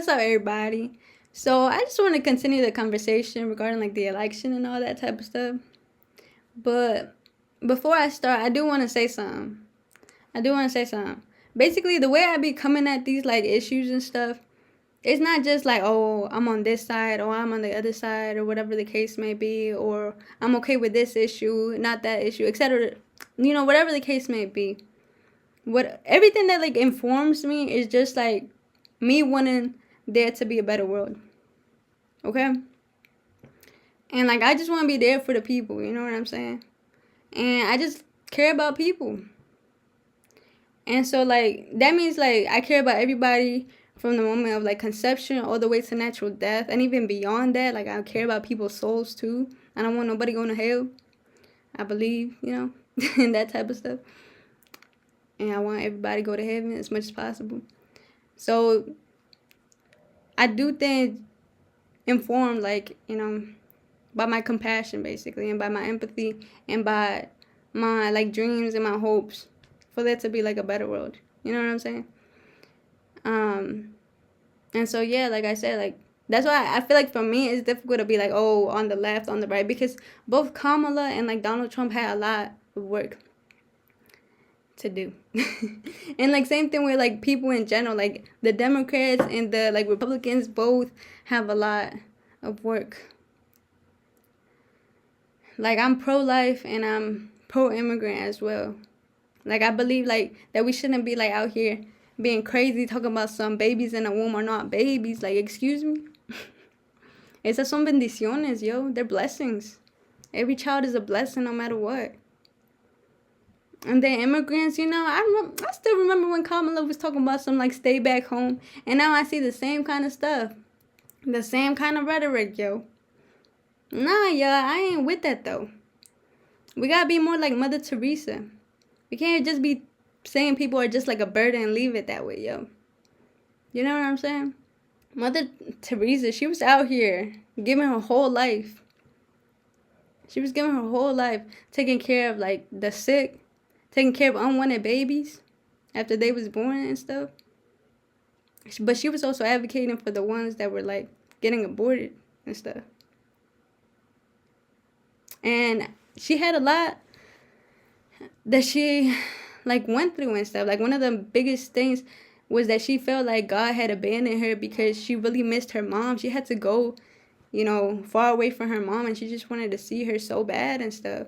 What's up, everybody? So I just want to continue the conversation regarding like the election and all that type of stuff. But before I start, I do want to say something. Basically, the way I be coming at these like issues and stuff, it's not just like, oh, I'm on this side or I'm on the other side or whatever the case may be, or I'm okay with this issue, not that issue, etc. Whatever the case may be. Everything that like informs me is just like me wanting there to be a better world. Okay? And like I just want to be there for the people, you know what I'm saying? And I just care about people. And so like that means like I care about everybody from the moment of like conception all the way to natural death, and even beyond that. Like I care about people's souls too. I don't want nobody going to hell. I believe, in that type of stuff. And I want everybody to go to heaven as much as possible. So I do things informed, like, by my compassion, basically, and by my empathy, and by my, like, dreams and my hopes for there to be, like, a better world. You know what I'm saying? And so, yeah, like I said, like, that's why I feel like for me it's difficult to be, like, oh, on the left, on the right, because both Kamala and, like, Donald Trump had a lot of work to do. And like same thing with like people in general, like the Democrats and the like Republicans both have a lot of work. Like I'm pro-life and I'm pro-immigrant as well. Like I believe like that we shouldn't be like out here being crazy talking about some babies in a womb are not babies. Like, excuse me. Esas son bendiciones, yo. They're blessings. Every child is a blessing no matter what. And then immigrants, I still remember when Kamala was talking about some, like, stay back home. And now I see the same kind of stuff. The same kind of rhetoric, yo. Nah, I ain't with that, though. We gotta be more like Mother Teresa. We can't just be saying people are just like a burden and leave it that way, yo. You know what I'm saying? Mother Teresa, she was out here giving her whole life. She was giving her whole life taking care of, like, the sick, taking care of unwanted babies after they was born and stuff. But she was also advocating for the ones that were, like, getting aborted and stuff. And she had a lot that she, like, went through and stuff. Like, one of the biggest things was that she felt like God had abandoned her because she really missed her mom. She had to go, far away from her mom, and she just wanted to see her so bad and stuff.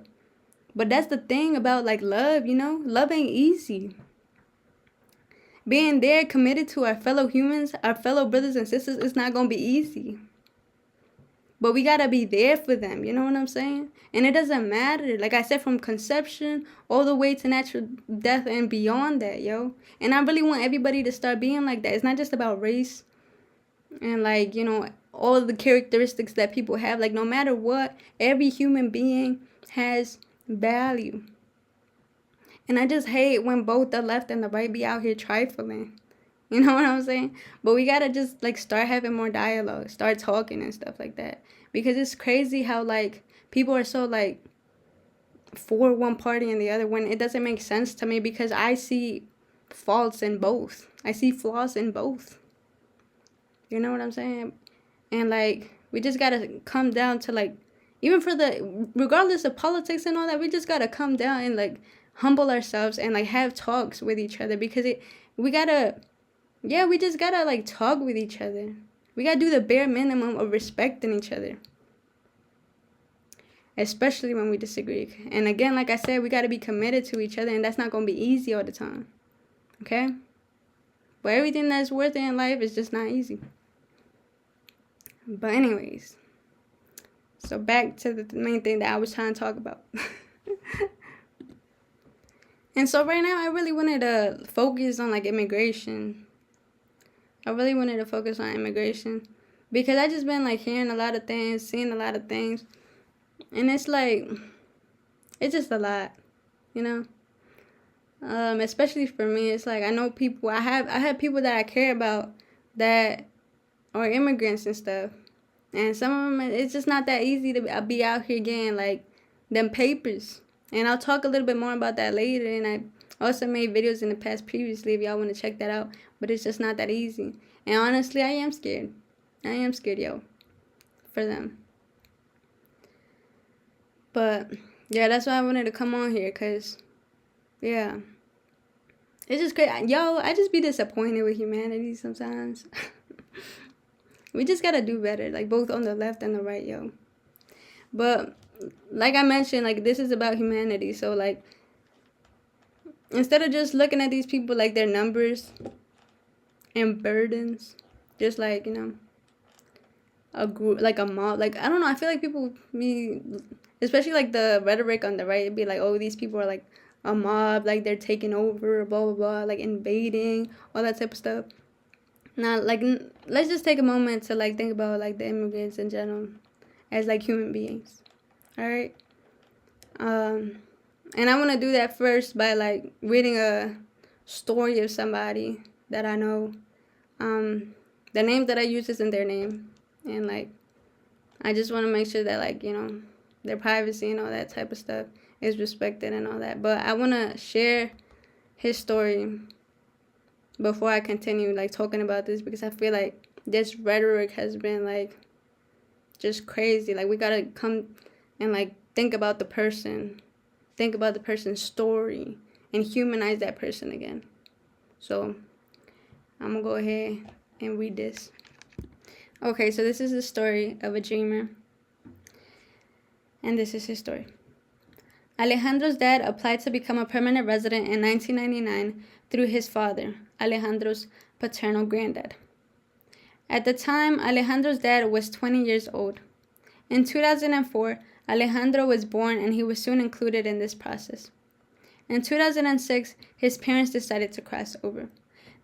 But that's the thing about, like, love, Love ain't easy. Being there, committed to our fellow humans, our fellow brothers and sisters, it's not going to be easy. But we got to be there for them, you know what I'm saying? And it doesn't matter, like I said, from conception all the way to natural death and beyond that, yo. And I really want everybody to start being like that. It's not just about race and, like, all of the characteristics that people have. Like, no matter what, every human being has value. And I just hate when both the left and the right be out here trifling. You know what I'm saying? But we gotta just, like, start having more dialogue, start talking and stuff like that. Because it's crazy how, like, people are so, like, for one party and the other when it doesn't make sense to me, because I see faults in both. I see flaws in both. You know what I'm saying? And, like, we just gotta come down to, like, even regardless of politics and all that, we just gotta come down and, like, humble ourselves and, like, have talks with each other, because we just gotta, like, talk with each other. We gotta do the bare minimum of respecting each other, especially when we disagree. And again, like I said, we gotta be committed to each other, and that's not gonna be easy all the time, okay? But everything that's worth it in life is just not easy. But anyways, so back to the main thing that I was trying to talk about. And so right now, I really wanted to focus on, like, immigration. Because I just been, like, hearing a lot of things, seeing a lot of things. And it's, like, it's just a lot, especially for me. It's, like, I know people, I have people that I care about that are immigrants and stuff. And some of them, it's just not that easy to be out here getting, like, them papers. And I'll talk a little bit more about that later. And I also made videos in the past previously if y'all want to check that out, but it's just not that easy. And honestly, I am scared. Yo, for them. But yeah, that's why I wanted to come on here, cause yeah, it's just crazy. Yo, I just be disappointed with humanity sometimes. We just gotta do better, like both on the left and the right, yo. But like I mentioned, like this is about humanity, so like instead of just looking at these people like their numbers and burdens, just like, a group, like a mob, like I don't know, I feel like people be, especially like the rhetoric on the right, it'd be like, oh, these people are like a mob, like they're taking over, blah blah blah, like invading, all that type of stuff. Now, like, let's just take a moment to like think about like the immigrants in general as like human beings. All right. And I want to do that first by like reading a story of somebody that I know. The name that I use isn't their name, and like I just want to make sure that like their privacy and all that type of stuff is respected and all that. But I want to share his story before I continue like talking about this, because I feel like this rhetoric has been like just crazy. Like we gotta come and like think about the person, think about the person's story, and humanize that person again. So I'm gonna go ahead and read this. Okay, so this is the story of a dreamer, and this is his story. Alejandro's dad applied to become a permanent resident in 1999 through his father, Alejandro's paternal granddad. At the time, Alejandro's dad was 20 years old. In 2004, Alejandro was born and he was soon included in this process. In 2006, his parents decided to cross over.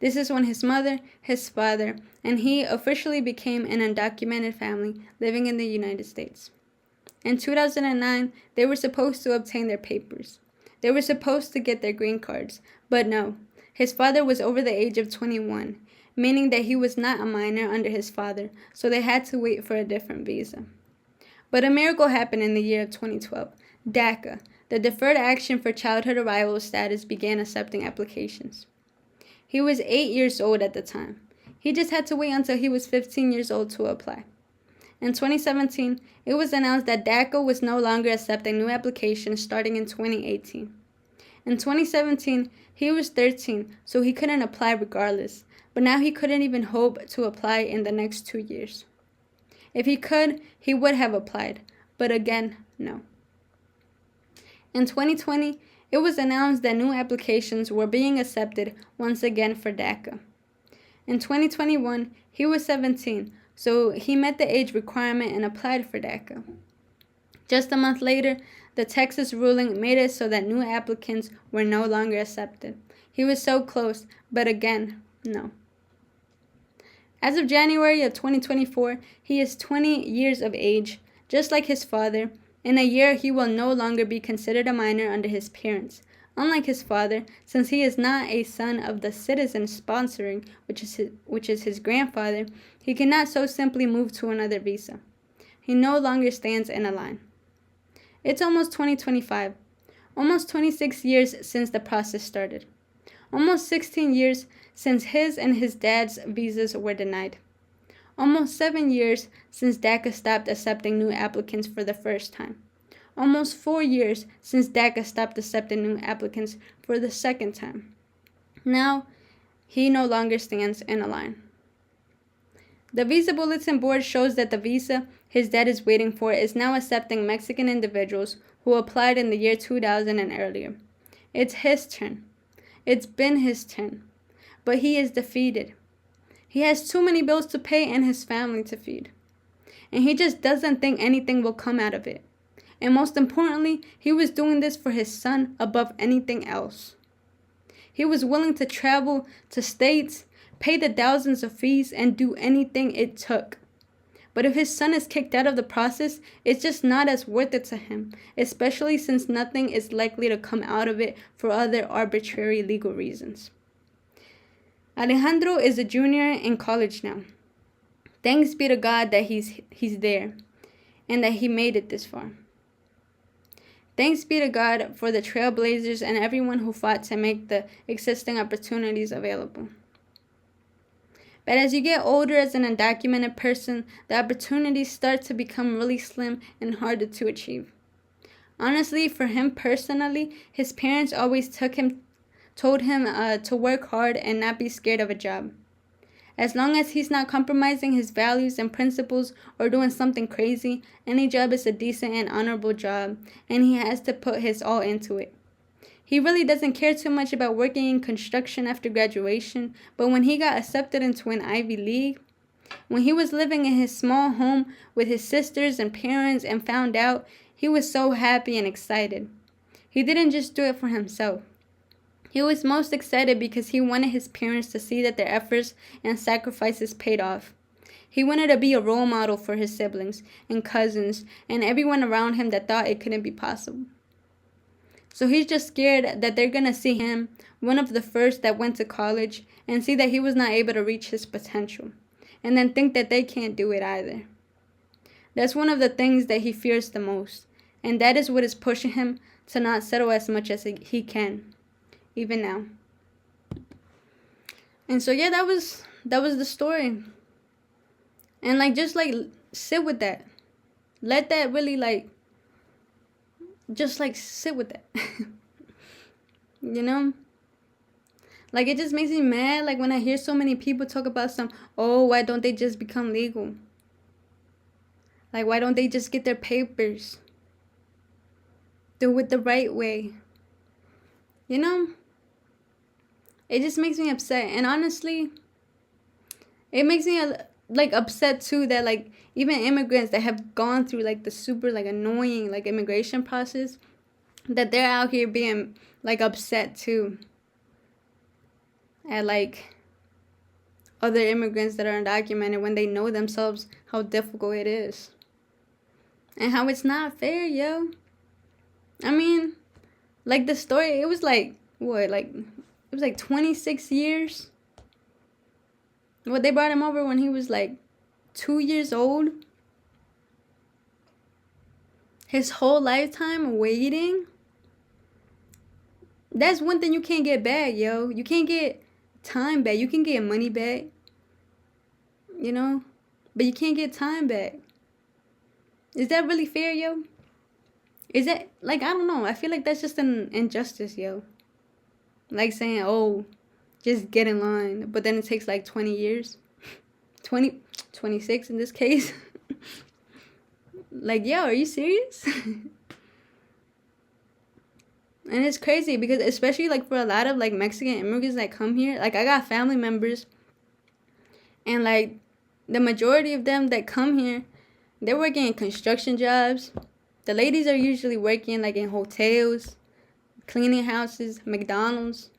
This is when his mother, his father, and he officially became an undocumented family living in the United States. In 2009, they were supposed to obtain their papers. They were supposed to get their green cards, but no. His father was over the age of 21, meaning that he was not a minor under his father, so they had to wait for a different visa. But a miracle happened in the year of 2012. DACA, the Deferred Action for Childhood Arrival status, began accepting applications. He was 8 years old at the time. He just had to wait until he was 15 years old to apply. In 2017, it was announced that DACA was no longer accepting new applications starting in 2018. In 2017, he was 13, so he couldn't apply regardless, but now he couldn't even hope to apply in the next 2 years. If he could, he would have applied, but again, no. In 2020, it was announced that new applications were being accepted once again for DACA. In 2021, he was 17, so he met the age requirement and applied for DACA. Just a month later, the Texas ruling made it so that new applicants were no longer accepted. He was so close, but again, no. As of January of 2024, he is 20 years of age, just like his father. In a year, he will no longer be considered a minor under his parents. Unlike his father, since he is not a son of the citizen sponsoring, which is his grandfather, he cannot so simply move to another visa. He no longer stands in a line. It's almost 2025, almost 26 years since the process started. Almost 16 years since his and his dad's visas were denied. Almost 7 years since DACA stopped accepting new applicants for the first time. Almost 4 years since DACA stopped accepting new applicants for the second time. Now, he no longer stands in a line. The Visa Bulletin board shows that the visa his dad is waiting for is now accepting Mexican individuals who applied in the year 2000 and earlier. It's his turn. It's been his turn. But he is defeated. He has too many bills to pay and his family to feed. And he just doesn't think anything will come out of it. And most importantly, he was doing this for his son above anything else. He was willing to travel to states, pay the thousands of fees, and do anything it took. But if his son is kicked out of the process, it's just not as worth it to him, especially since nothing is likely to come out of it for other arbitrary legal reasons. Alejandro is a junior in college now. Thanks be to God that he's there and that he made it this far. Thanks be to God for the trailblazers and everyone who fought to make the existing opportunities available. But as you get older as an undocumented person, the opportunities start to become really slim and harder to achieve. Honestly, for him personally, his parents always told him to work hard and not be scared of a job. As long as he's not compromising his values and principles or doing something crazy, any job is a decent and honorable job, and he has to put his all into it. He really doesn't care too much about working in construction after graduation, but when he got accepted into an Ivy League, when he was living in his small home with his sisters and parents and found out, he was so happy and excited. He didn't just do it for himself. He was most excited because he wanted his parents to see that their efforts and sacrifices paid off. He wanted to be a role model for his siblings and cousins and everyone around him that thought it couldn't be possible. So he's just scared that they're going to see him, one of the first that went to college, and see that he was not able to reach his potential, and then think that they can't do it either. That's one of the things that he fears the most, and that is what is pushing him to not settle as much as he can, even now. And so yeah, that was the story. And just sit with that. Let that really just sit with that. You know? It just makes me mad when I hear so many people talk about why don't they just become legal? Why don't they just get their papers? Do it the right way. You know? It just makes me upset. And honestly, it makes me upset too that even immigrants that have gone through the super annoying immigration process, that they're out here being upset too at other immigrants that are undocumented when they know themselves how difficult it is and how it's not fair, yo. I mean, the story, it was it was 26 years. Well, they brought him over when he was 2 years old. His whole lifetime waiting. That's one thing you can't get back, yo. You can't get time back. You can get money back, you know, but you can't get time back. Is that really fair, yo? Is that, I don't know. I feel like that's just an injustice, yo. Saying, just get in line. But then it takes 20 years. 26 in this case. Yo, are you serious? And it's crazy because especially for a lot of Mexican immigrants that come here, I got family members, and the majority of them that come here, they're working in construction jobs. The ladies are usually working in hotels, cleaning houses, McDonald's,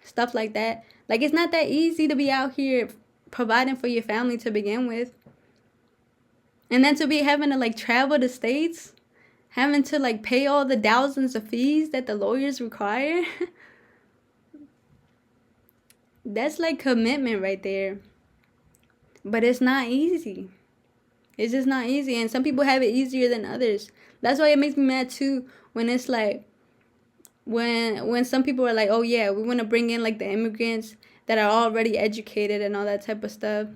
stuff like that. It's not that easy to be out here providing for your family to begin with. And then to be having to travel the states, having to pay all the thousands of fees that the lawyers require. That's commitment right there. But it's not easy. It's just not easy. And some people have it easier than others. That's why it makes me mad too when it's when some people are oh yeah, we want to bring in the immigrants that are already educated and all that type of stuff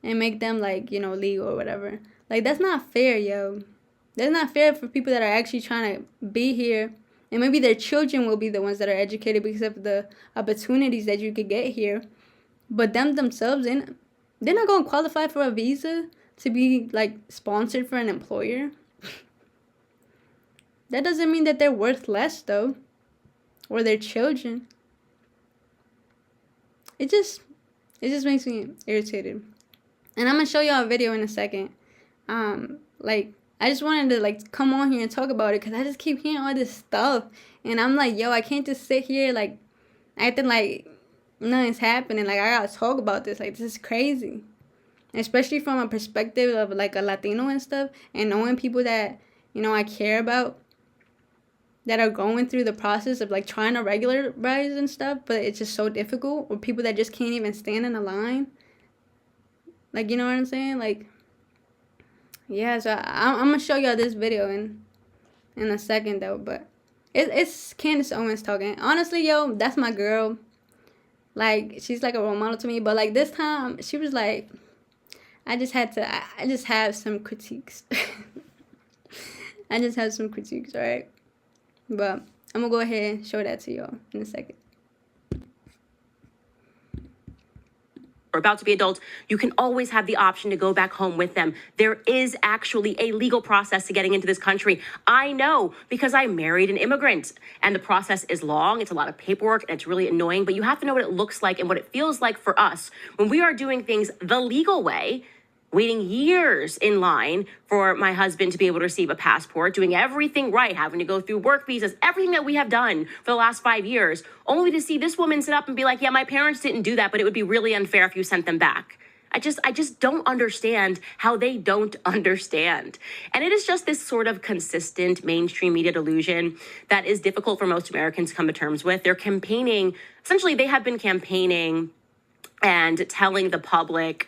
and make them legal or whatever. That's not fair, yo. That's not fair for people that are actually trying to be here, and maybe their children will be the ones that are educated because of the opportunities that you could get here. But them themselves, they're not going to qualify for a visa to be sponsored for an employer. That doesn't mean that they're worth less though, or their children. It just makes me irritated. And I'm gonna show y'all a video in a second. I just wanted to come on here and talk about it because I just keep hearing all this stuff, and I'm yo, I can't just sit here acting nothing's happening. I gotta talk about this. This is crazy, especially from a perspective of a Latino and stuff, and knowing people that I care about that are going through the process of trying to regularize and stuff, but it's just so difficult, or people that just can't even stand in a line. You know what I'm saying? Yeah, so I'm gonna show y'all this video, and in a second though, but it's Candace Owens talking. Honestly, yo, that's my girl. Like, she's like a role model to me, but like this time she was like, I just have some critiques. I just have some critiques, alright? But I'm gonna go ahead and show that to y'all in a second. Or about to be adults, you can always have the option to go back home with them. There is actually a legal process to getting into this country. I know because I married an immigrant, and the process is long. It's a lot of paperwork and it's really annoying, but you have to know what it looks like and what it feels like for us when we are doing things the legal way, waiting years in line for my husband to be able to receive a passport, doing everything right, having to go through work visas, everything that we have done for the last 5 years, only to see this woman sit up and be like, yeah, my parents didn't do that, but it would be really unfair if you sent them back. I just don't understand how they don't understand. And it is just this sort of consistent mainstream media delusion that is difficult for most Americans to come to terms with. They're campaigning, essentially they have been campaigning and telling the public,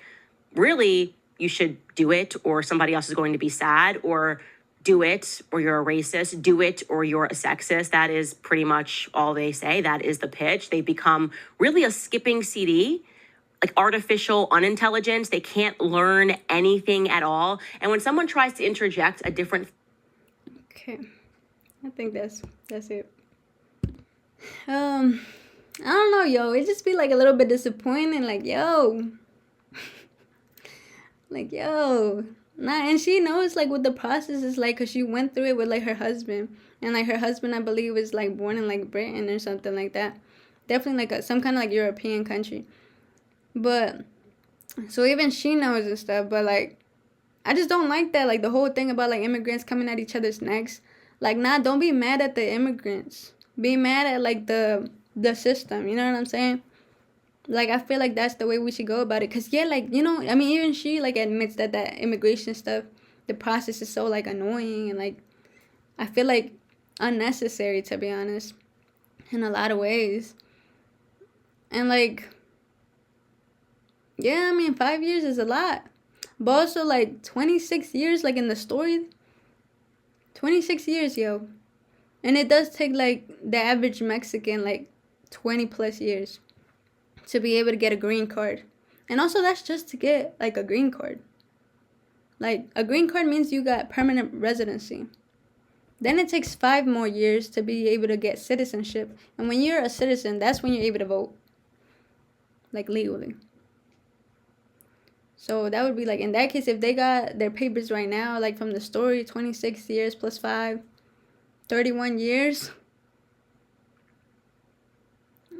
really, you should do it or somebody else is going to be sad, or do it or you're a racist, do it or you're a sexist. That is pretty much all they say. That is the pitch. They become really a skipping CD, like artificial unintelligence. They can't learn anything at all. And when someone tries to interject a different... Okay, I think that's it. I don't know, yo. It just be like a little bit disappointing. Like, yo. Like, yo. Nah, and she knows, like, what the process is like, because she went through it with, like, her husband. And, like, her husband, I believe, was, like, born in, like, Britain or something like that. Definitely, like, some kind of, like, European country. But, so even she knows and stuff. But, like, I just don't like that. Like, the whole thing about, like, immigrants coming at each other's necks. Like, nah, don't be mad at the immigrants. Be mad at, like, the system. You know what I'm saying? Like, I feel like that's the way we should go about it. Because, yeah, like, you know, I mean, even she, like, admits that immigration stuff, the process is so, like, annoying. And, like, I feel like unnecessary, to be honest, in a lot of ways. And, like, yeah, I mean, 5 years is a lot. But also, like, 26 years, like, in the story. 26 years, yo. And it does take, like, the average Mexican, like, 20 plus years to be able to get a green card. And also, that's just to get, like, a green card. Like, a green card means you got permanent residency. Then it takes 5 more years to be able to get citizenship. And when you're a citizen, that's when you're able to vote. Like, legally. So that would be, like, in that case, if they got their papers right now, like, from the story, 26 years plus 5, 31 years.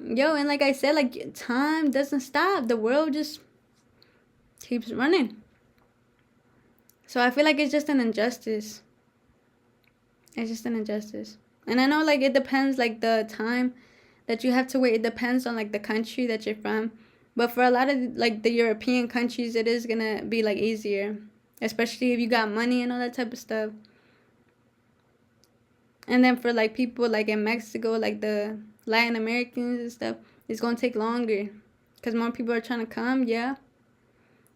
Yo, and like I said, like, time doesn't stop. The world just keeps running. So I feel like it's just an injustice. It's just an injustice. And I know, like, it depends, like, the time that you have to wait. It depends on, like, the country that you're from. But for a lot of, like, the European countries, it is gonna be, like, easier. Especially if you got money and all that type of stuff. And then for, like, people, like, in Mexico, like, the Latin Americans and stuff, it's going to take longer. Because more people are trying to come, yeah.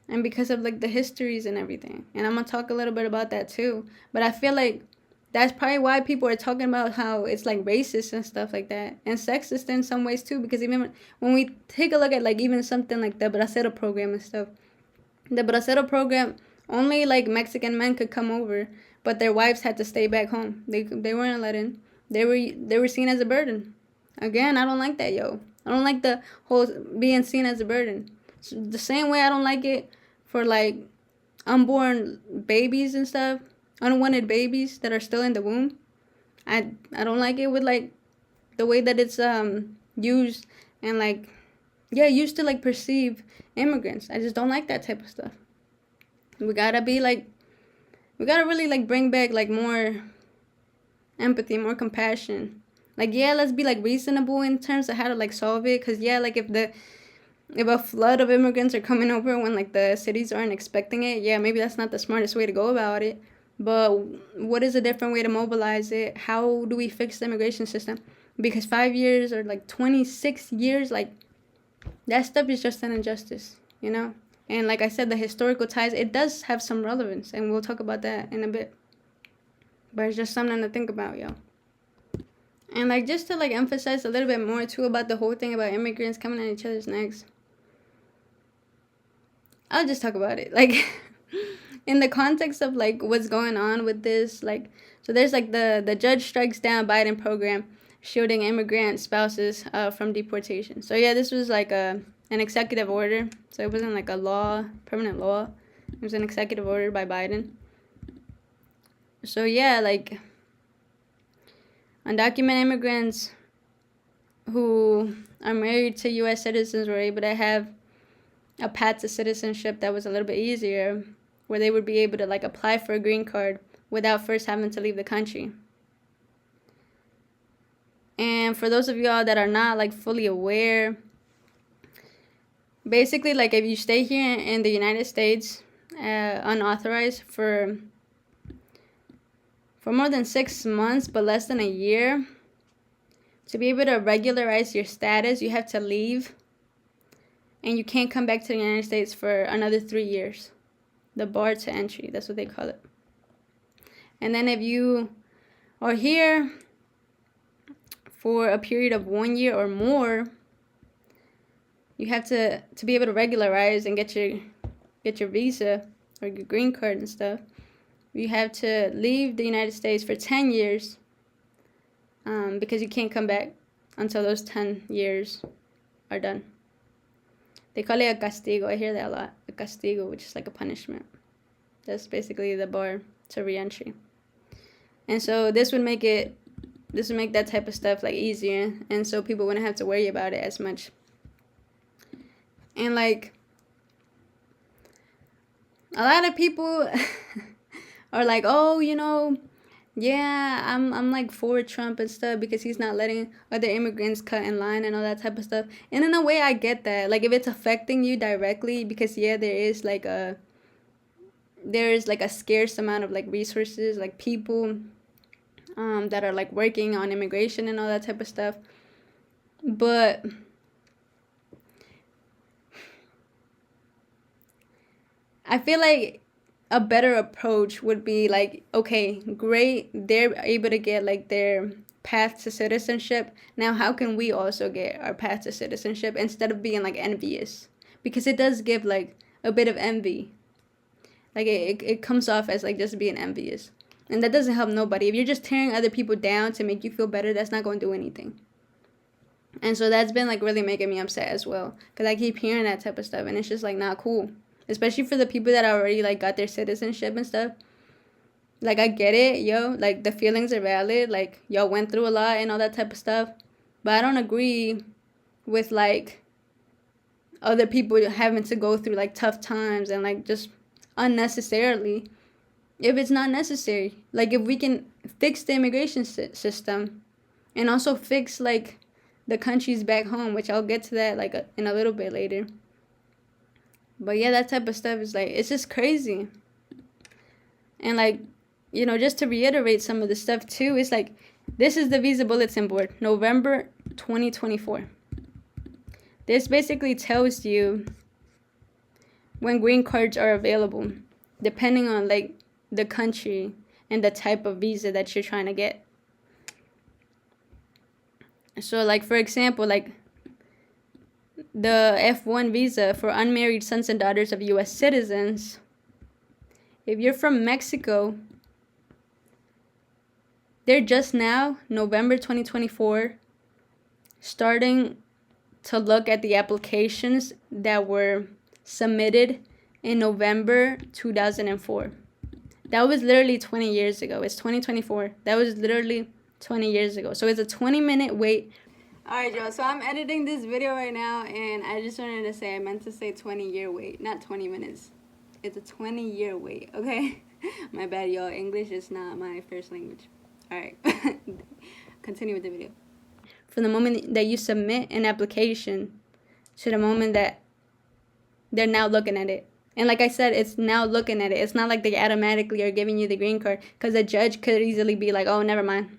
And because of, like, the histories and everything. And I'm going to talk a little bit about that, too. But I feel like that's probably why people are talking about how it's, like, racist and stuff like that. And sexist in some ways, too. Because even when we take a look at, like, even something like the Bracero program and stuff. The Bracero program, only, like, Mexican men could come over. But their wives had to stay back home. They weren't let in. They were seen as a burden. Again, I don't like that, yo. I don't like the whole being seen as a burden. So the same way I don't like it for, like, unborn babies and stuff. Unwanted babies that are still in the womb. I don't like it with, like, the way that it's used and, like, yeah, used to, like, perceive immigrants. I just don't like that type of stuff. We gotta really, like, bring back, like, more empathy, more compassion. Like, yeah, let's be, like, reasonable in terms of how to, like, solve it. Because, yeah, like, if a flood of immigrants are coming over when, like, the cities aren't expecting it, yeah, maybe that's not the smartest way to go about it. But what is a different way to mobilize it? How do we fix the immigration system? Because 5 years or, like, 26 years, like, that stuff is just an injustice, you know? And like I said, the historical ties, it does have some relevance. And we'll talk about that in a bit. But it's just something to think about, yo. And like just to like emphasize a little bit more too about the whole thing about immigrants coming at each other's necks. I'll just talk about it. Like in the context of like what's going on with this, like so there's like the judge strikes down Biden program shielding immigrant spouses from deportation. So yeah, this was like an executive order. So it wasn't like a law, permanent law. It was an executive order by Biden. So yeah, like undocumented immigrants who are married to U.S. citizens were able to have a path to citizenship that was a little bit easier, where they would be able to like apply for a green card without first having to leave the country. And for those of y'all that are not like fully aware, basically like if you stay here in the United States unauthorized for more than 6 months but less than a year, to be able to regularize your status, you have to leave. And you can't come back to the United States for another 3 years. The bar to entry, that's what they call it. And then if you are here for a period of 1 year or more, you have to be able to regularize and get your visa or your green card and stuff. You have to leave the United States for 10 years because you can't come back until those 10 years are done. They call it a castigo. I hear that a lot. A castigo, which is like a punishment. That's basically the bar to re-entry. And so this would make that type of stuff like easier, and so people wouldn't have to worry about it as much. And like a lot of people are like, oh, you know, yeah, I'm like for Trump and stuff because he's not letting other immigrants cut in line and all that type of stuff. And in a way, I get that. Like if it's affecting you directly, because yeah, there is like a scarce amount of like resources, like people that are like working on immigration and all that type of stuff. But I feel like a better approach would be like, okay, great, they're able to get like their path to citizenship. Now how can we also get our path to citizenship, instead of being like envious? Because it does give like a bit of envy. Like it comes off as like just being envious, and that doesn't help nobody. If you're just tearing other people down to make you feel better, that's not going to do anything. And so that's been like really making me upset as well, because I keep hearing that type of stuff, and it's just like not cool. Especially for the people that already like got their citizenship and stuff. Like I get it, yo. Like the feelings are valid. Like y'all went through a lot and all that type of stuff. But I don't agree with like other people having to go through like tough times and like just unnecessarily, if it's not necessary. Like if we can fix the immigration system and also fix like the countries back home, which I'll get to that like in a little bit later. But yeah, that type of stuff is like, it's just crazy. And like, you know, just to reiterate some of the stuff too, it's like, this is the Visa Bulletin Board, November 2024. This basically tells you when green cards are available, depending on like the country and the type of visa that you're trying to get. So like, for example, like the F1 visa for unmarried sons and daughters of U.S. citizens, if you're from Mexico, they're just now, November 2024, starting to look at the applications that were submitted in November 2004. That was literally 20 years ago. It's 2024. That was literally 20 years ago. So it's a 20-minute wait. Alright, y'all, so I'm editing this video right now, and I just wanted to say, I meant to say 20-year wait, not 20 minutes. It's a 20-year wait, okay? My bad, y'all. English is not my first language. Alright, continue with the video. From the moment that you submit an application to the moment that they're now looking at it. And like I said, it's now looking at it. It's not like they automatically are giving you the green card, because the judge could easily be like, oh, never mind.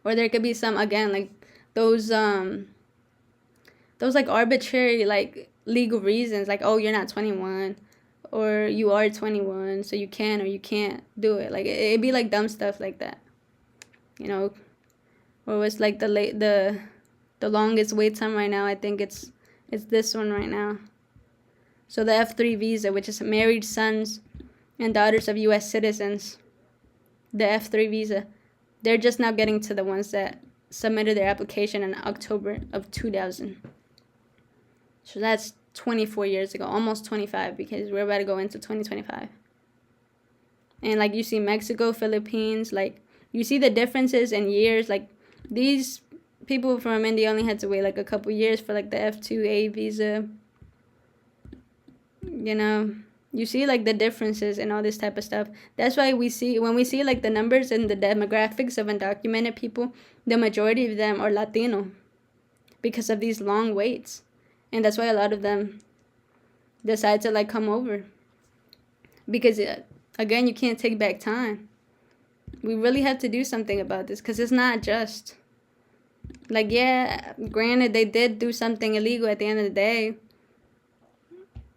Or there could be some, again, like, those like arbitrary like legal reasons, like, oh, you're not 21, or you are 21, so you can or you can't do it. Like it'd be like dumb stuff like that, you know. Or was like the longest wait time right now. I think it's this one right now. So the F3 visa, which is married sons and daughters of U.S. citizens, the F3 visa, they're just now getting to the ones that submitted their application in October of 2000. So that's 24 years ago, almost 25, because we're about to go into 2025. And like you see Mexico, Philippines, like you see the differences in years. Like these people from India only had to wait like a couple years for like the F2A visa. You know, you see like the differences and all this type of stuff. That's why when we see like the numbers and the demographics of undocumented people, the majority of them are Latino because of these long waits. And that's why a lot of them decide to like come over. Because again, you can't take back time. We really have to do something about this because it's not just. Like, yeah, granted, they did do something illegal at the end of the day.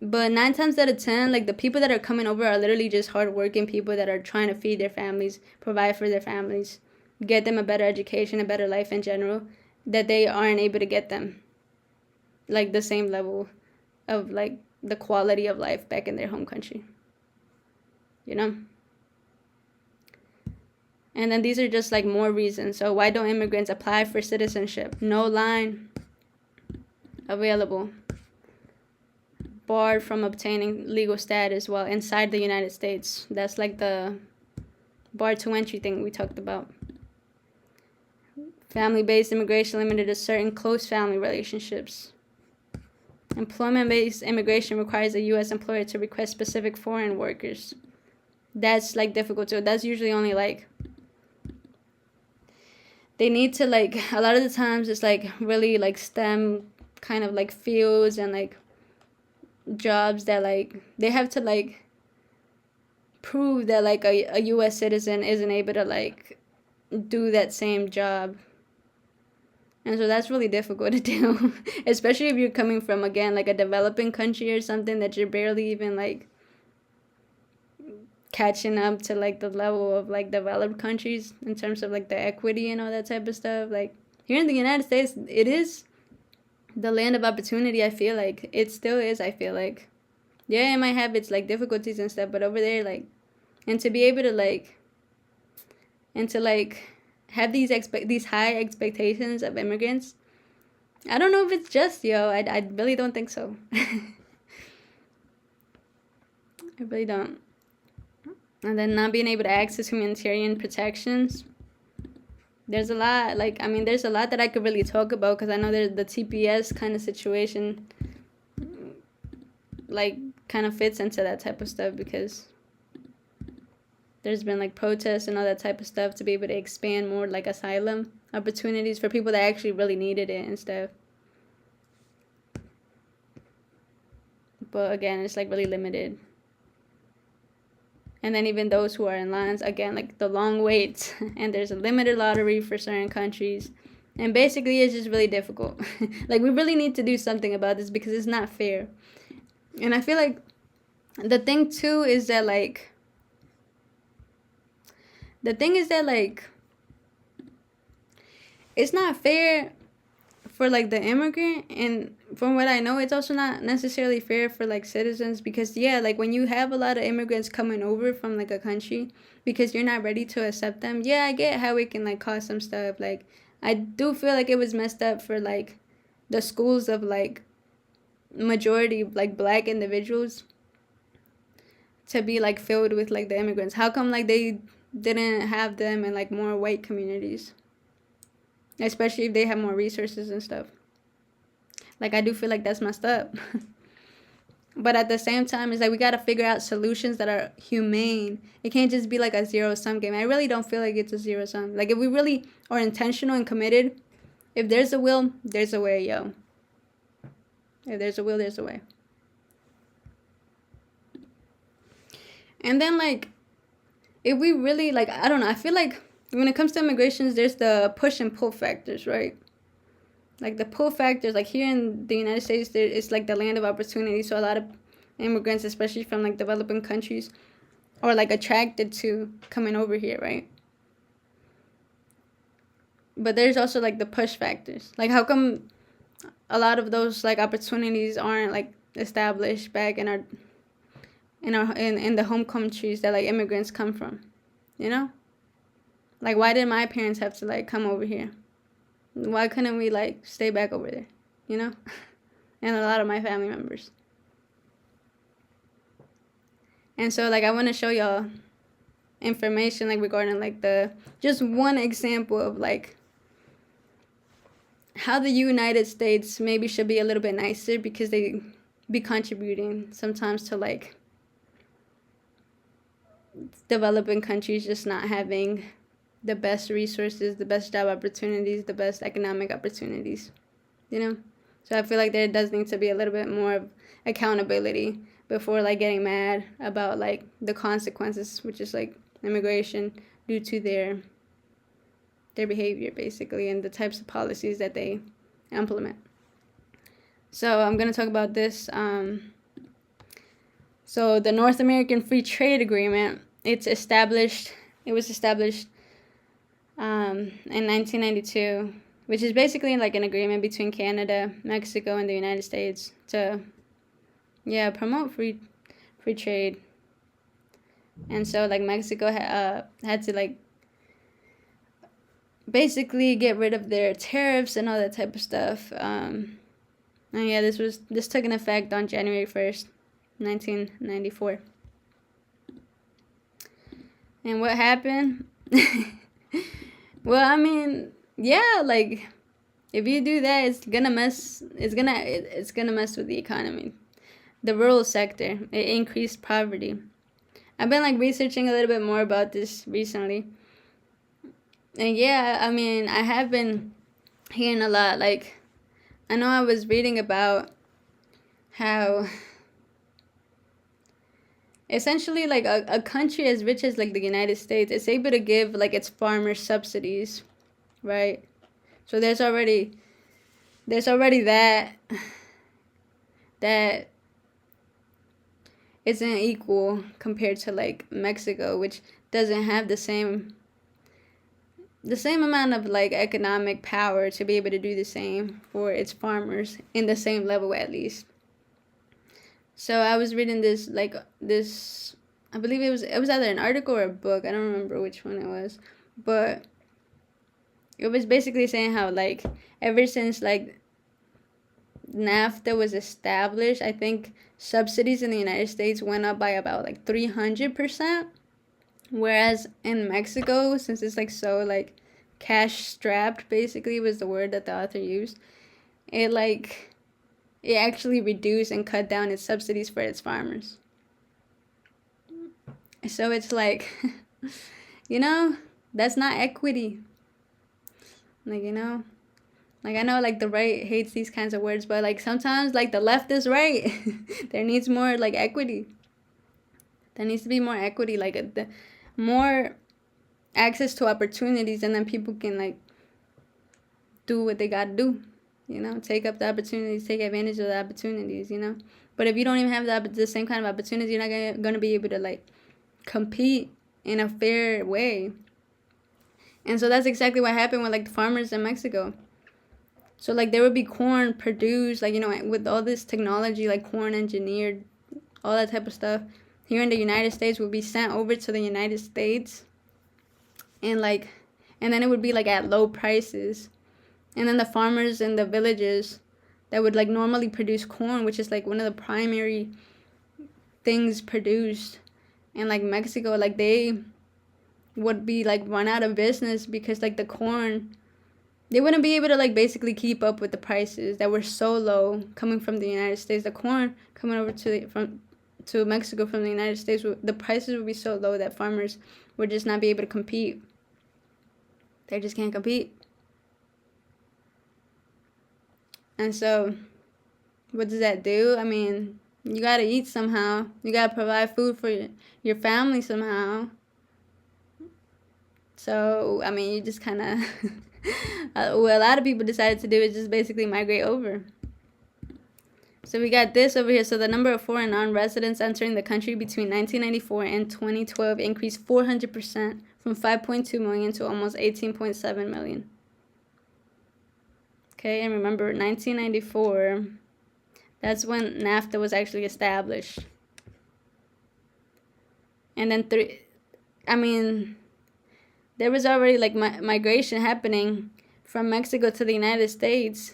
But 9 times out of 10, like, the people that are coming over are literally just hardworking people that are trying to feed their families, provide for their families, get them a better education, a better life in general, that they aren't able to get them. Like, the same level of, like, the quality of life back in their home country. You know? And then these are just, like, more reasons. So why don't immigrants apply for citizenship? No line available. Barred from obtaining legal status while inside the United States. That's like the bar to entry thing we talked about. Family-based immigration limited to certain close family relationships. Employment-based immigration requires a U.S. employer to request specific foreign workers. That's like difficult too. That's usually only like they need to like a lot of the times it's like really like STEM kind of like fields and like jobs that like they have to like prove that like a U.S. citizen isn't able to like do that same job. And so that's really difficult to do, especially if you're coming from, again, like a developing country or something that you're barely even like catching up to like the level of like developed countries in terms of like the equity and all that type of stuff. Like here in the United States, it is the land of opportunity. I feel like it still is. I feel like, yeah, it might have its like difficulties and stuff, but over there, like, and to be able to like, and to like have these high expectations of immigrants, I don't know if it's just, yo. I really don't think so. I really don't. And then not being able to access humanitarian protections. There's a lot, like, I mean, there's a lot that I could really talk about because I know there's the TPS kind of situation, like, kind of fits into that type of stuff because there's been, like, protests and all that type of stuff to be able to expand more, like, asylum opportunities for people that actually really needed it and stuff. But, again, it's, like, really limited. And then even those who are in lines, again, like the long waits, and there's a limited lottery for certain countries. And basically, it's just really difficult. Like, we really need to do something about this because it's not fair. And I feel like the thing, too, is that, like, it's not fair for, like, the immigrant, and from what I know, it's also not necessarily fair for, like, citizens, because, yeah, like, when you have a lot of immigrants coming over from, like, a country, because you're not ready to accept them, yeah, I get how it can, like, cause some stuff, like, I do feel like it was messed up for, like, the schools of, like, majority, like, black individuals to be, like, filled with, like, the immigrants. How come, like, they didn't have them in, like, more white communities? Especially if they have more resources and stuff. Like, I do feel like that's messed up. But at the same time, it's like we got to figure out solutions that are humane. It can't just be like a zero-sum game. I really don't feel like it's a zero-sum. Like, if we really are intentional and committed, if there's a will, there's a way, yo. If there's a will, there's a way. And then, like, if we really, like, I don't know, I feel like when it comes to immigrations, there's the push and pull factors, right? Like, the pull factors, like, here in the United States, it's, like, the land of opportunity. So a lot of immigrants, especially from like developing countries, or like attracted to coming over here, right? But there's also like the push factors. Like, how come a lot of those like opportunities aren't like established back in the home countries that like immigrants come from, you know? Like, why did my parents have to like come over here? Why couldn't we like stay back over there, you know? And a lot of my family members. And so like I want to show y'all information like regarding like the just one example of like how the United States maybe should be a little bit nicer, because they be contributing sometimes to like developing countries just not having the best resources, the best job opportunities, the best economic opportunities, you know? So I feel like there does need to be a little bit more of accountability before like getting mad about like the consequences, which is like immigration, due to their behavior basically, and the types of policies that they implement. So I'm going to talk about this. So the North American Free Trade Agreement, it was established in 1992, which is basically like an agreement between Canada, Mexico, and the United States to promote free trade. And so like Mexico had to like basically get rid of their tariffs and all that type of stuff. And yeah, this took an effect on January 1st, 1994. And what happened? Well, I mean, yeah, like if you do that, it's gonna mess with the economy. The rural sector, it increased poverty. I've been like researching a little bit more about this recently. And yeah, I mean, I have been hearing a lot. Like, I know I was reading about how essentially like a country as rich as like the United States is able to give like its farmers subsidies, right? So there's already that isn't equal compared to like Mexico, which doesn't have the same amount of like economic power to be able to do the same for its farmers in the same level at least. So I was reading this, I believe it was either an article or a book. I don't remember which one it was, but it was basically saying how like ever since like NAFTA was established, I think subsidies in the United States went up by about like 300%, whereas in Mexico, since it's like so like cash strapped, basically was the word that the author used, it actually reduced and cut down its subsidies for its farmers. So it's like, you know, that's not equity. Like, you know, like I know like the right hates these kinds of words, but like sometimes like the left is right. There needs more like equity. There needs to be more equity, like more access to opportunities, and then people can like do what they gotta do. You know, take up the opportunities, take advantage of the opportunities, you know. But if you don't even have the same kind of opportunity, you're not going to be able to, like, compete in a fair way. And so that's exactly what happened with, like, the farmers in Mexico. So, like, there would be corn produced, like, you know, with all this technology, like corn engineered, all that type of stuff, here in the United States would be sent over to the United States. And then it would be, like, at low prices. And then the farmers in the villages that would like normally produce corn, which is like one of the primary things produced in like Mexico, like they would be like run out of business because like the corn, they wouldn't be able to like basically keep up with the prices that were so low coming from the United States. The corn coming over to Mexico from the United States, the prices would be so low that farmers would just not be able to compete. They just can't compete. And so, what does that do? I mean, you gotta eat somehow. You gotta provide food for your family somehow. So, I mean, you just kind of, what a lot of people decided to do is just basically migrate over. So we got this over here. So the number of foreign non-residents entering the country between 1994 and 2012 increased 400% from 5.2 million to almost 18.7 million. Okay, and remember 1994, that's when NAFTA was actually established. And then there was already like migration happening from Mexico to the United States.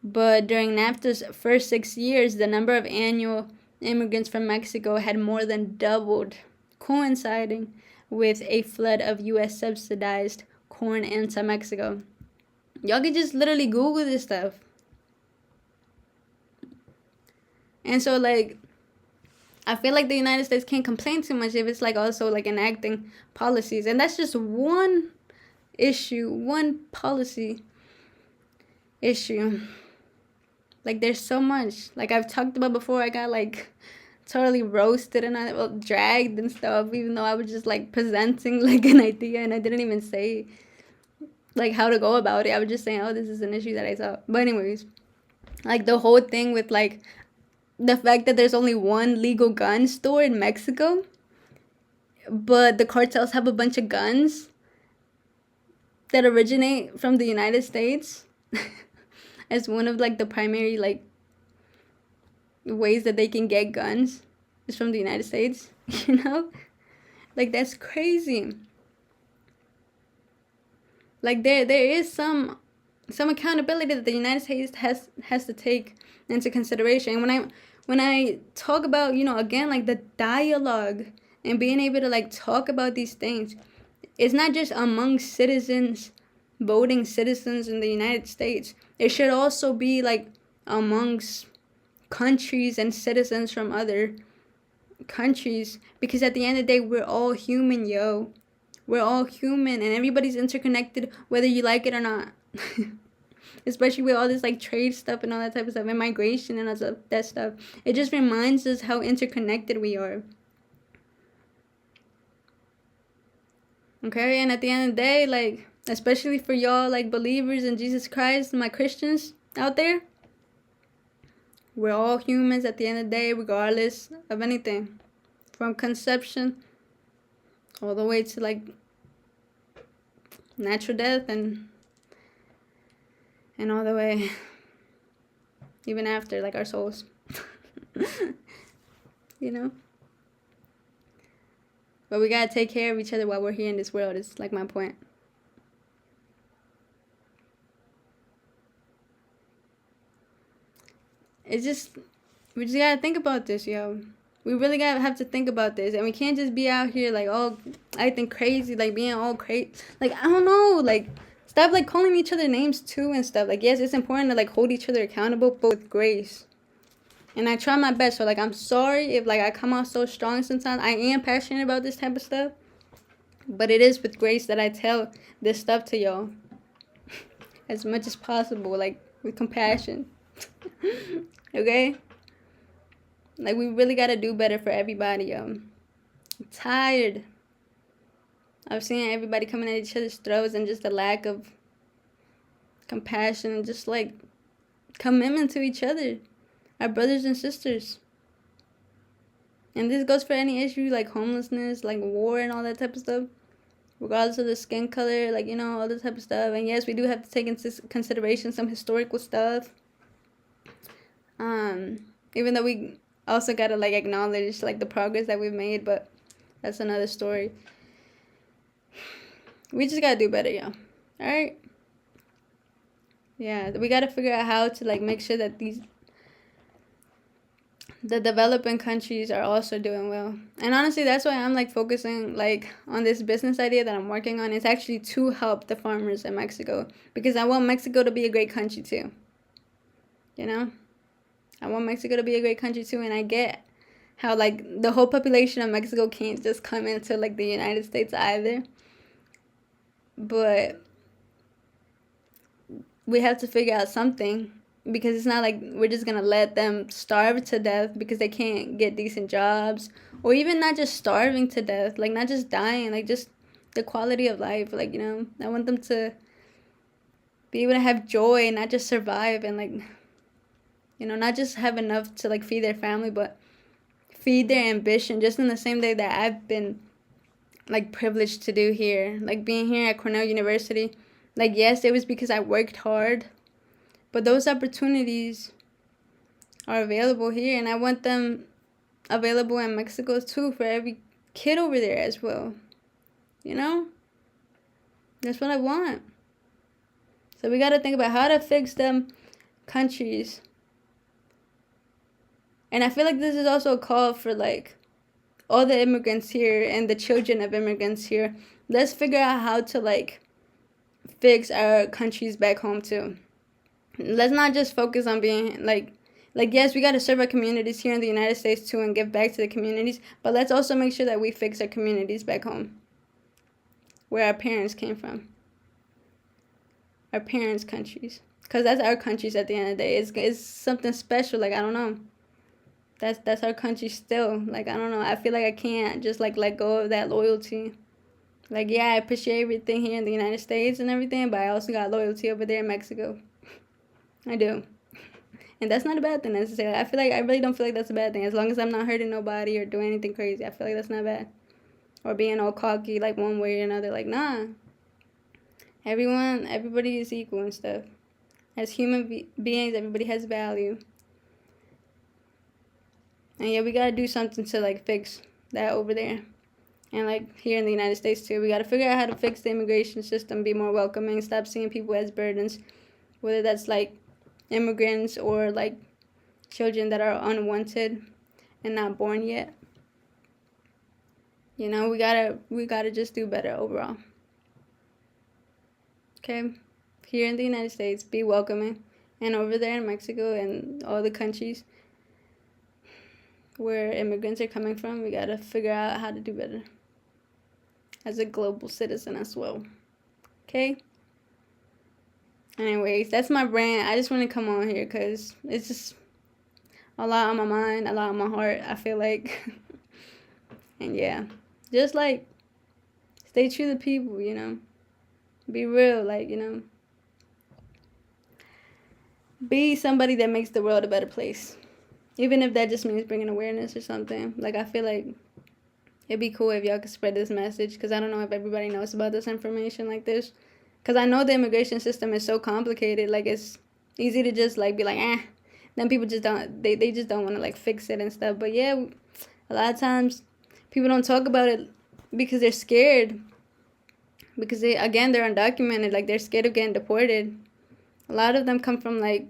But during NAFTA's first 6 years, the number of annual immigrants from Mexico had more than doubled, coinciding with a flood of U.S. subsidized corn into Mexico. Y'all can just literally Google this stuff. And so, like, I feel like the United States can't complain too much if it's, like, also, like, enacting policies. And that's just one issue, one policy issue. Like, there's so much. Like, I've talked about before, I got, like, totally roasted and dragged and stuff, even though I was just, like, presenting, like, an idea, and I didn't even say, like, how to go about it. I was just saying, oh, this is an issue that I saw. But anyways, like, the whole thing with, like, the fact that there's only one legal gun store in Mexico, but the cartels have a bunch of guns that originate from the United States as one of, like, the primary, like, ways that they can get guns is from the United States, you know? Like, that's crazy. Like, there is some accountability that the United States has to take into consideration. When I talk about, you know, again, like, the dialogue and being able to, like, talk about these things, it's not just among citizens, voting citizens in the United States. It should also be, like, amongst countries and citizens from other countries, because at the end of the day, we're all human, yo. We're all human, and everybody's interconnected, whether you like it or not. Especially with all this, like, trade stuff and all that type of stuff, and migration and all that stuff. It just reminds us how interconnected we are. Okay, and at the end of the day, like, especially for y'all, like, believers in Jesus Christ, my Christians out there, we're all humans at the end of the day, regardless of anything. From conception all the way to, like, natural death and all the way even after, like, our souls. You know? But we gotta take care of each other while we're here in this world, is, like, my point. We just gotta think about this, yo. We really gotta have to think about this, and we can't just be out here, like, all acting crazy, like, being all crazy. Like, I don't know, like, stop, like, calling each other names too and stuff. Like, yes, it's important to, like, hold each other accountable, but with grace. And I try my best. So, like, I'm sorry if, like, I come off so strong sometimes. I am passionate about this type of stuff, but it is with grace that I tell this stuff to y'all as much as possible, like, with compassion. Okay? Like, we really gotta do better for everybody, yo. I'm tired of seeing everybody coming at each other's throats, and just the lack of compassion and just, like, commitment to each other, our brothers and sisters. And this goes for any issue, like homelessness, like war and all that type of stuff, regardless of the skin color, like, you know, all this type of stuff. And yes, we do have to take into consideration some historical stuff. Even though we also gotta, like, acknowledge, like, the progress that we've made, but that's another story. We just gotta do better, yo. Alright? Yeah, we gotta figure out how to, like, make sure that the developing countries are also doing well. And honestly, that's why I'm, like, focusing, like, on this business idea that I'm working on. It's actually to help the farmers in Mexico, because I want Mexico to be a great country too. You know? I want Mexico to be a great country too, and I get how, like, the whole population of Mexico can't just come into, like, the United States either. But we have to figure out something, because it's not like we're just gonna let them starve to death because they can't get decent jobs, or even not just starving to death, like, not just dying, like, just the quality of life. Like, you know, I want them to be able to have joy and not just survive and, like, You know, not just have enough to like feed their family, but feed their ambition, just in the same way that I've been like privileged to do here. Like being here at Cornell University, like yes, it was because I worked hard, but those opportunities are available here, and I want them available in Mexico too, for every kid over there as well. You know, that's what I want. So we got to think about how to fix them countries. And I feel like this is also a call for like all the immigrants here and the children of immigrants here. Let's figure out how to like fix our countries back home too. Let's not just focus on being like yes, we got to serve our communities here in the United States too and give back to the communities, but let's also make sure that we fix our communities back home, where our parents came from. Our parents' countries, because that's our countries at the end of the day. It's something special. Like I don't know, that's our country still. Like I don't know, I feel like I can't just like let go of that loyalty. Like yeah, I appreciate everything here in the United States and everything, but I also got loyalty over there in Mexico. I do. And that's not a bad thing necessarily. I really don't feel like that's a bad thing. As long as I'm not hurting nobody or doing anything crazy, I feel like that's not bad. Or being all cocky like one way or another. Like nah. Everybody is equal and stuff. As human beings, everybody has value. And yeah, we gotta do something to like fix that over there. And like here in the United States too, we gotta figure out how to fix the immigration system, be more welcoming, stop seeing people as burdens, whether that's like immigrants or like children that are unwanted and not born yet. You know, we gotta just do better overall. Okay, here in the United States, be welcoming, and over there in Mexico and all the countries where immigrants are coming from, we gotta figure out how to do better as a global citizen as well. Okay. Anyways, that's my brand. I just want to come on here because it's just a lot on my mind, a lot on my heart, I feel like. And yeah, just like stay true to people, you know. Be real, like, you know. Be somebody that makes the world a better place. Even if that just means bringing awareness or something. Like, I feel like it'd be cool if y'all could spread this message, because I don't know if everybody knows about this information like this. Because I know the immigration system is so complicated. Like, it's easy to just, like, be like, eh. Then people just don't, they just don't want to, like, fix it and stuff. But, yeah, a lot of times people don't talk about it because they're scared. Because, they're undocumented. Like, they're scared of getting deported. A lot of them come from, like,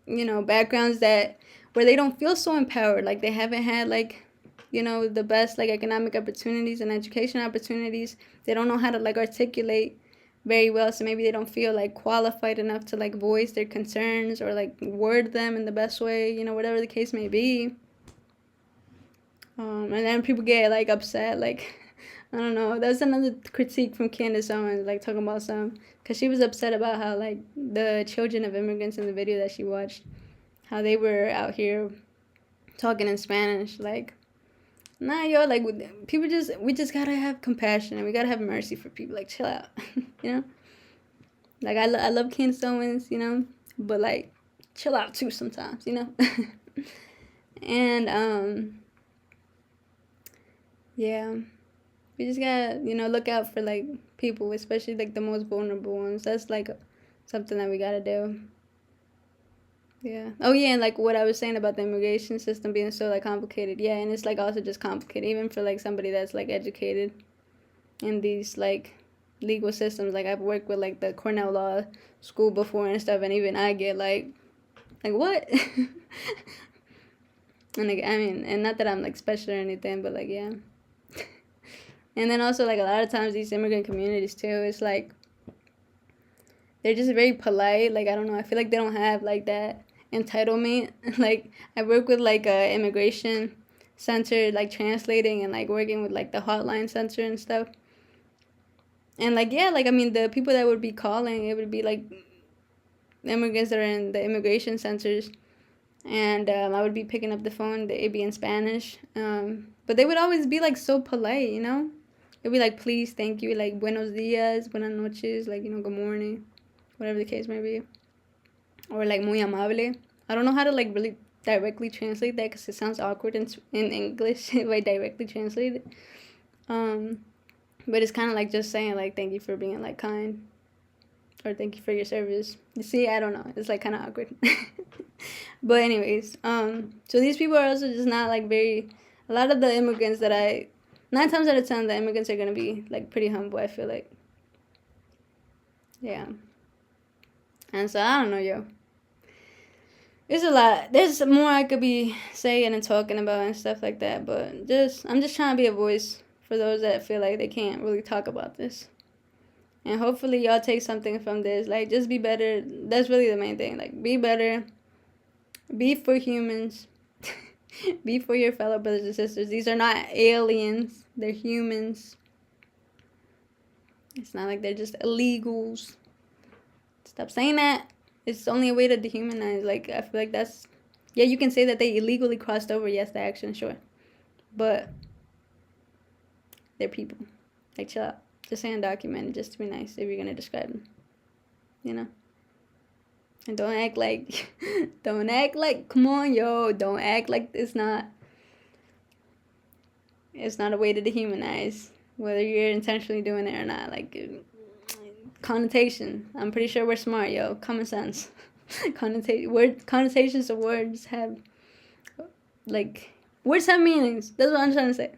you know, backgrounds where they don't feel so empowered. Like, they haven't had, like, you know, the best, like, economic opportunities and education opportunities. They don't know how to, like, articulate very well, so maybe they don't feel, like, qualified enough to, like, voice their concerns or, like, word them in the best way, you know, whatever the case may be. And then people get, like, upset, like, I don't know. That's another critique from Candace Owens, like, talking about because she was upset about how, like, the children of immigrants in the video that she watched, how they were out here talking in Spanish, like, nah, yo, like, we just gotta have compassion and we gotta have mercy for people. Like, chill out, you know? Like, I love Candace Owens, you know? But, like, chill out, too, sometimes, you know? And, yeah. We just gotta, you know, look out for, like, people, especially, like, the most vulnerable ones. That's, like, something that we gotta do. Yeah. Oh, yeah, and, like, what I was saying about the immigration system being so, like, complicated. Yeah, and it's, like, also just complicated, even for, like, somebody that's, like, educated in these, like, legal systems. Like, I've worked with, like, the Cornell Law School before and stuff, and even I get, like, what? And, like, I mean, and not that I'm, like, special or anything, but, like, yeah. And then also, like, a lot of times these immigrant communities, too, it's, like, they're just very polite. Like, I don't know, I feel like they don't have, like, that entitlement. Like, I work with, like, a immigration center, like, translating and, like, working with, like, the hotline center and stuff. And, like, yeah, like, I mean, the people that would be calling, it would be, like, immigrants that are in the immigration centers. And I would be picking up the phone, it'd be in Spanish. But they would always be, like, so polite, you know? It'd be, like, please, thank you, like, buenos dias, buenas noches, like, you know, good morning, whatever the case may be. or like muy amable. I don't know how to like really directly translate that because it sounds awkward in English if I directly translate it. But it's kind of like just saying like thank you for being like kind, or thank you for your service. You see, I don't know. It's like kind of awkward. But anyways, so these people are also just not like very. A lot of the immigrants that 9 times out of 10, the immigrants are gonna be like pretty humble. I feel like. Yeah. And so I don't know, yo. There's a lot. There's more I could be saying and talking about and stuff like that. But I'm just trying to be a voice for those that feel like they can't really talk about this. And hopefully y'all take something from this. Like, just be better. That's really the main thing. Like, be better. Be for humans. Be for your fellow brothers and sisters. These are not aliens. They're humans. It's not like they're just illegals. Stop saying that. It's only a way to dehumanize. Like, I feel like that's... Yeah, you can say that they illegally crossed over. Yes, the action, sure. But they're people. Like, chill out. Just say undocumented just to be nice if you're going to describe them. You know? And don't act like... Come on, yo. Don't act like it's not a way to dehumanize. Whether you're intentionally doing it or not. Like... Connotation. I'm pretty sure we're smart, yo. Common sense. Connotations of words have, like, words have meanings. That's what I'm trying to say.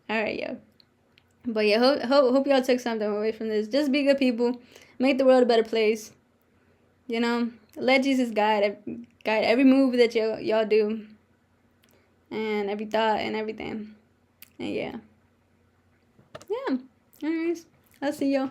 Alright, yo. But yeah, hope y'all took something away from this. Just be good people. Make the world a better place. You know? Let Jesus guide every move that y'all do. And every thought and everything. And yeah. Yeah. Anyways. I'll see y'all.